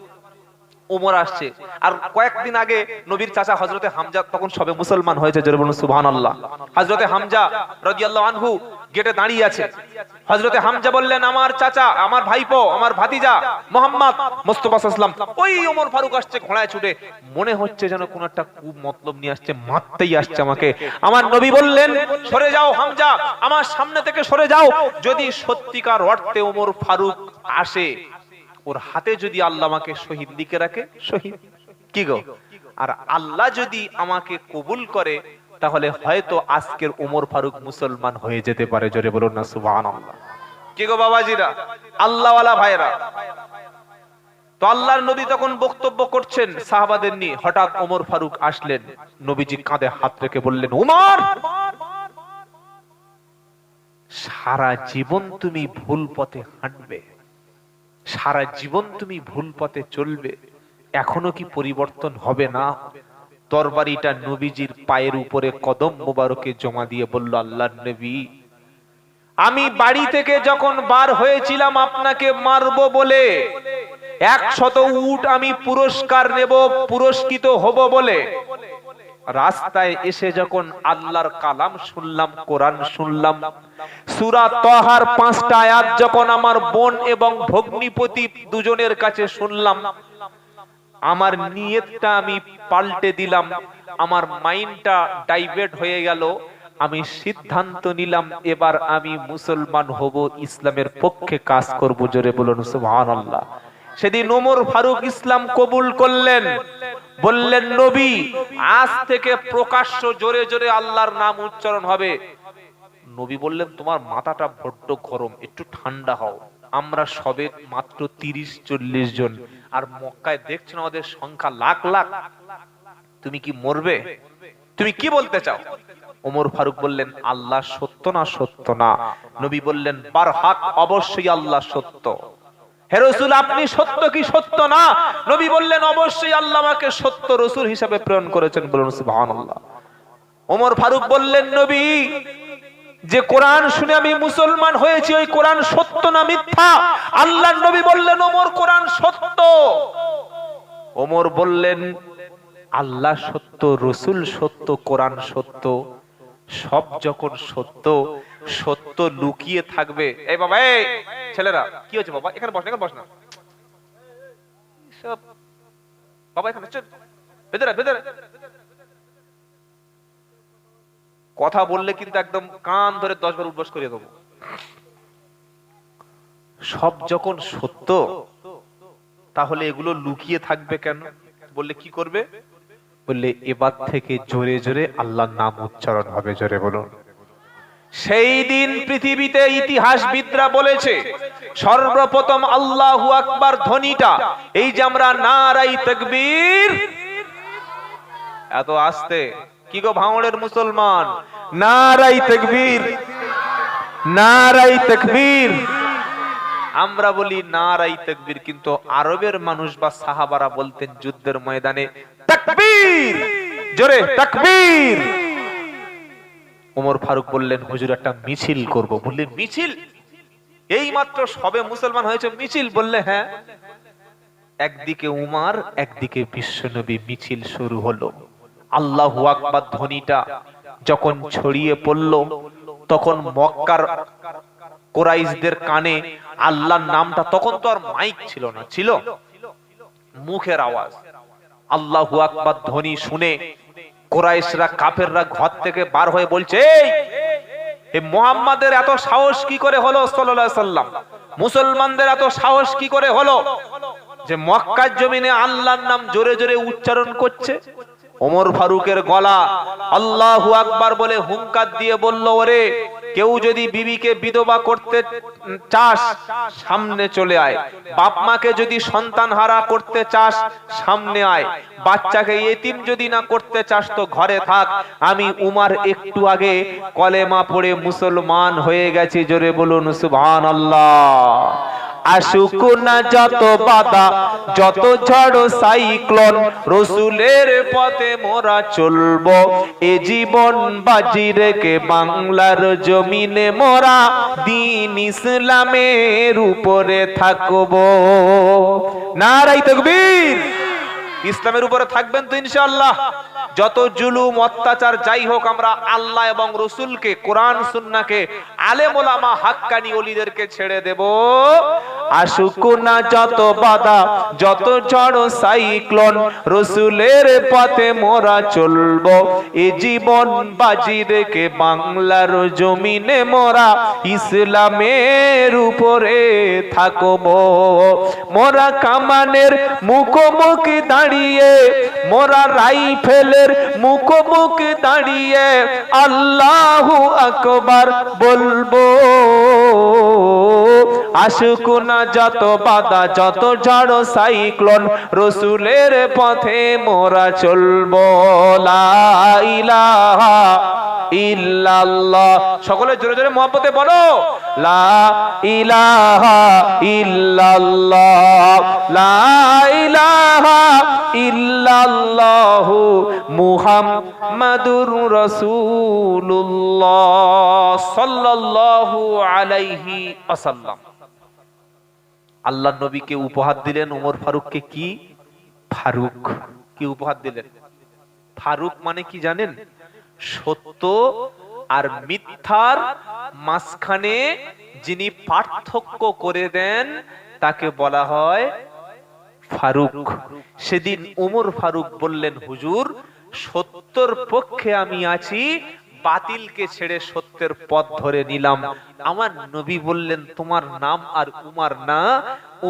ওমর আসছে। আর কয়েকদিন আগে নবীর চাচা হযরতে হামজা তখন সবে মুসলমান হয়েছে, জোরে বলুন সুবহানাল্লাহ। হযরতে হামজা রাদিয়াল্লাহু আনহু গেটে দাঁড়িয়ে আছে। হযরতে হামজা বললেন আমার চাচা, আমার ভাইপো, আমার ভাতিজা মুহাম্মদ মুস্তাফা সাল্লাল্লাহু আলাইহি ওয়াসাল্লাম, ওই ওমর ফারুক আসছে ঘোড়ায় ছুটে। মনে হচ্ছে যেন কোন একটা খুব মতলব নিয়ে আসছে, মারতেই আসছে আমাকে। আমার নবী বললেন সরে যাও হামজা, আমার সামনে থেকে সরে যাও। যদি সত্যিকার অর্থে ওমর ফারুক আসে, ওর হাতে যদি আল্লাহ আমাকে শহীদ লিখে রাখে, শহীদ কি গো, আর আল্লাহ যদি আমাকে কবুল করে তাহলে হয়তো আজকের ওমর ফারুক মুসলমান হয়ে যেতে পারে। জোরে বলুন না সুবহানাল্লাহ। কি গো বাবাজিরা, আল্লাহওয়ালা ভাইরা। তো আল্লাহর নবী তখন বক্তব্য করছেন সাহাবাদের নিয়ে, হঠাৎ ওমর ফারুক আসলেন। নবীজি কাঁধে হাত রেখে বললেন ওমর, সারা জীবন তুমি ভুল পথে হাঁটবে, সারা জীবন তুমি ভুল পথে চলবে, এখনো কি পরিবর্তন হবে না? তরবারিটা নবীজির পায়ের উপরে কদম মোবারকে জমা দিয়ে বলল আল্লাহর নবী, আমি বাড়ি থেকে যখন বার হয়েছিলাম আপনাকে মারবো বলে, 100 উট আমি পুরস্কার নেব, পুরস্কৃত হব বলে, রাস্তায় এসে যখন আল্লাহর কালাম শুনলাম, কোরআন শুনলাম, সূরা তাহার 5টা আয়াত যখন আমার বোন এবং ভগ্নিপতি দুজনের কাছে শুনলাম, আমার নিয়তটা আমি পাল্টে দিলাম, আমার মাইন্ডটা ডাইভার্ট হয়ে গেল। আমি সিদ্ধান্ত নিলাম এবার আমি মুসলমান হব, ইসলামের পক্ষে কাজ করব। জোরে বলুন সুবহানাল্লাহ। সেদিন ওমর ফারুক ইসলাম কবুল করলেন। বললেন নবী আজ থেকে প্রকাশ্য জোরে জোরে আল্লাহর নাম উচ্চারণ হবে। নবী বললেন তোমার মাথাটা বড্ড গরম, একটু ঠান্ডা হও। আমরা সবে মাত্র 30-40 জন, আর মক্কায় দেখছেন আমাদের সংখ্যা লাখ লাখ, তুমি কি মরবে? তুমি কি বলতে চাও? ওমর ফারুক বললেন আল্লাহ সত্য না সত্য না? নবী বললেন বারহাক, অবশ্যই আল্লাহ সত্য। হে রাসূল আপনি সত্য কি সত্য না? নবী বললেন অবশ্যই আল্লাহ আমাকে সত্য রাসূল হিসেবে প্রেরণ করেছেন। বলুন সুবহানাল্লাহ। ওমর ফারুক বললেন নবী যে কোরআন শুনে আমি মুসলমান হয়েছি, ওই কোরআন সত্য না মিথ্যা? আল্লাহর নবী বললেন ওমর কোরআন সত্য। ওমর বললেন আল্লাহ সত্য, রাসূল সত্য, কোরআন সত্য, সব যখন সত্য, সত্য লুকিয়ে থাকবে। এই বাবা, এই ছেলেরা কি হচ্ছে বাবা, এখানে বস, এখানে বস না সব বাবা, এখানে চল ভেতরে ভেতরে। কথা বললে কিন্তু একদম কান ধরে 10 বার উঠবস করে দেবো। সব যখন সত্য, তাহলে এগুলো লুকিয়ে থাকবে কেন? বললে কি করবে? বললে এবার থেকে জোরে জোরে আল্লাহর নাম উচ্চারণ হবে। জোরে বলুন। সেই দিন পৃথিবীতে ইতিহাসবিদরা বলেছে সর্বপ্রথম আল্লাহু আকবার ধ্বনিটা, এই যে আমরা নারায়ে তাকবীর, এত আস্তে কি গো ভাঙড়ের মুসলমান, নারায়ে তাকবীর, নারায়ে তাকবীর। আমরা বলি নারায়ে তাকবীর, কিন্তু আরবের মানুষ বা সাহাবারা বলতেন যুদ্ধের ময়দানে তাকবীর, জোরে তাকবীর। ওমর ফারুক বললেন হুজুর একটা মিছিল করব। বললেন মিছিল? এই মাত্র সবে মুসলমান হয়েছে, মিছিল? বললে হ্যাঁ। একদিকে উমর, একদিকে বিশ্বনবী, মিছিল শুরু হলো। আল্লাহু আকবার ধ্বনিটা যখন ছড়িয়ে পড়ল, তখন মক্কার কুরাইশদের কানে আল্লাহর নামটা, তখন তো আর মাইক ছিল না, ছিল মুখের আওয়াজ। আল্লাহু আকবার ধ্বনি শুনে কুরাইশরা, কাফেররা ঘর থেকে বার হয়ে বলছে এই মুহাম্মাদের এত সাহস কি করে হলো সাল্লাল্লাহু আলাইহি সাল্লাম, মুসলমানদের এত সাহস কি করে হলো যে মক্কার জমিনে আল্লাহর নাম জোরে জোরে উচ্চারণ করছে? ওমর ফারুকের গলা আল্লাহু আকবার বলে হুঙ্কার দিয়ে বলল ওরে কেউ যদি বিবিকে বিধবা করতে চাস সামনে চলে আয়, বাপ মাকে যদি সন্তান হারা করতে চাস সামনে আয়, বাচ্চাকে ইতিম যদি না করতে চাস তো ঘরে থাক। আমি উমর একটু আগে কলেমা পড়ে মুসলমান হয়ে গেছি। জোরে বলুন সুবহানাল্লাহ। আসুক না যত বাধা, যত ঝড় সাইক্লোন, রসুলের পথে মোরা চলবো। এ জীবন বাজি রেখে বাংলার জমিনে মোরা দ্বীন ইসলামের উপরে থাকবো। নারায়ে তাকবীর। ইসলামের উপরে থাকবেন তো ইনশাআল্লাহ। যত জুলুম অত্যাচার যাই হোক, আমরা আল্লাহ এবং রসুলকে, কোরআন সুন্নাহকে, আলেম ওলামা হাক্কানি ওলিদেরকে ছেড়ে দেব। আসুক না যত বাধা, যত ঝড় সাইক্লোন, রসুলের পথে মোরা চলবো। এ জীবন বাজি রেখে বাংলার জমিনে মোরা ইসলামের উপরে থাকবো। মোরা কামানের মুখোমুখি দাঁড়িয়ে, মোরা রাইফেলের মুখোমুখি দাঁড়িয়ে আল্লাহু আকবার বলবো। আসুক না যত বাধা, যত ঝড় সাইক্লোন, রসুলের পথে মোরা চলবো। লা ইলাহা ইল্লাল্লাহ। সকলে জোরে জোরে মহব্বতে বলো, লা ইলাহা ইল্লাল্লাহ, লা ইলাহা ইল্লাল্লাহু মুহাম্মাদুর রাসূলুল্লাহ সাল্লাল্লাহু আলাইহি ওয়াসাল্লাম। আল্লাহ নবীকে উপহার দিলেন ওমর ফারুককে। কি ফারুক, কি উপহার দিলেন? ফারুক মানে কি জানেন? সত্য আর মিথ্যার মাঝখানে যিনি পার্থক্য করে দেন তাকে বলা হয় ফারুক। সেদিন ওমর ফারুক বললেন, হুজুর সত্যর পক্ষে আমি আছি, বাতিলকে ছেড়ে সত্যের পথ ধরে নিলাম। আমার নবী বললেন, তোমার নাম আর উমার না,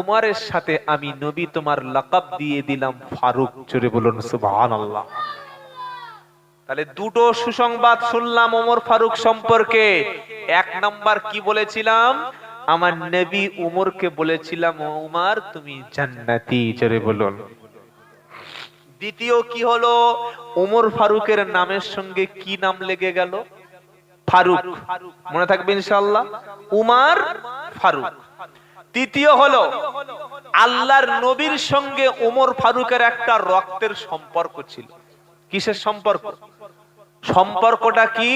উমারের সাথে আমি নবী তোমার লাকাব দিয়ে দিলাম ফারুক। জোরে বলুন সুবহানাল্লাহ। তাহলে দুটো সুসংবাদ শুনলাম ওমর ফারুক সম্পর্কে। এক নাম্বার কি বলেছিলাম? আমার নবী উমরকে বলেছিলাম, উমার তুমি জান্নাতি। জোরে বলুন। দ্বিতীয় কি হলো? ওমর ফারুকের নামের সঙ্গে কি নাম লেগে গেল? ফারুক। মনে থাকবে ইনশাআল্লাহ, উমার ফারুক। তৃতীয় হলো, আল্লাহর নবীর সঙ্গে ওমর ফারুকের একটা রক্তের সম্পর্ক ছিল। কিসের সম্পর্ক? সম্পর্কটা কি?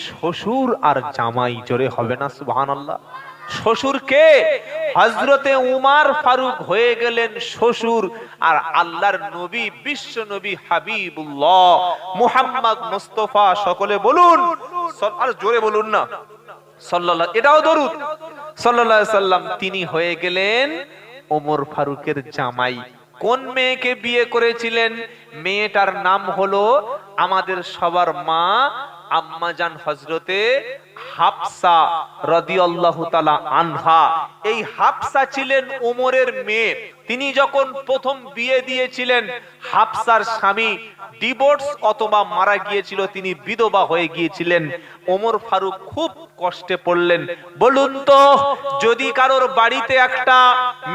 শ্বশুর আর জামাই। জোরে হবে না সুবহানাল্লাহ? শ্বশুরকে হযরতে উমার ফারুক হয়ে গেলেন শ্বশুর, আর আল্লাহর নবী, বিশ্ব নবী হাবিবুল্লাহ মুহাম্মদ মুস্তাফা, সকলে বলুন আর জোরে বলুন না সাল্লাল্লাহু, এটাও দরুদ, সাল্লাল্লাহু আলাইহি সাল্লাম, তিনি হয়ে গেলেন ওমর ফারুকের জামাই। কোন মেয়েকে বিয়ে করেছিলেন? মেয়েটার নাম হলো আমাদের সবার মা আম্মাজান হযরতে হাফসা রাদিয়াল্লাহু তাআলা আনহা। এই হাফসা ছিলেন ওমরের মেয়ে। তিনি যখন প্রথম বিয়ে দিয়েছিলেন, হাফসার স্বামী ডিভোর্স অথবা মারা গিয়েছিল, তিনি বিধবা হয়ে গিয়েছিলেন। ওমর ফারুক খুব কষ্টে পড়লেন। বলুন তো, যদি কারোর বাড়িতে একটা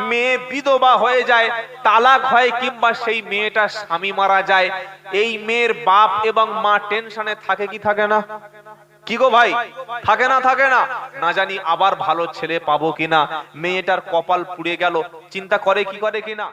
মেয়ে বিধবা হয়ে যায়, তালাক হয়, কিংবা সেই মেয়েটার স্বামী মারা যায়, এই মেয়ের বাপ এবং মা টেনশনে থাকে কি থাকে না? কি গো ভাই, থাকে না? থাকে না? না জানি আবার ভালো ছেলে পাবো কিনা, মেয়েটার কপাল পুড়ে গেল, চিন্তা করে কি করে কিনা।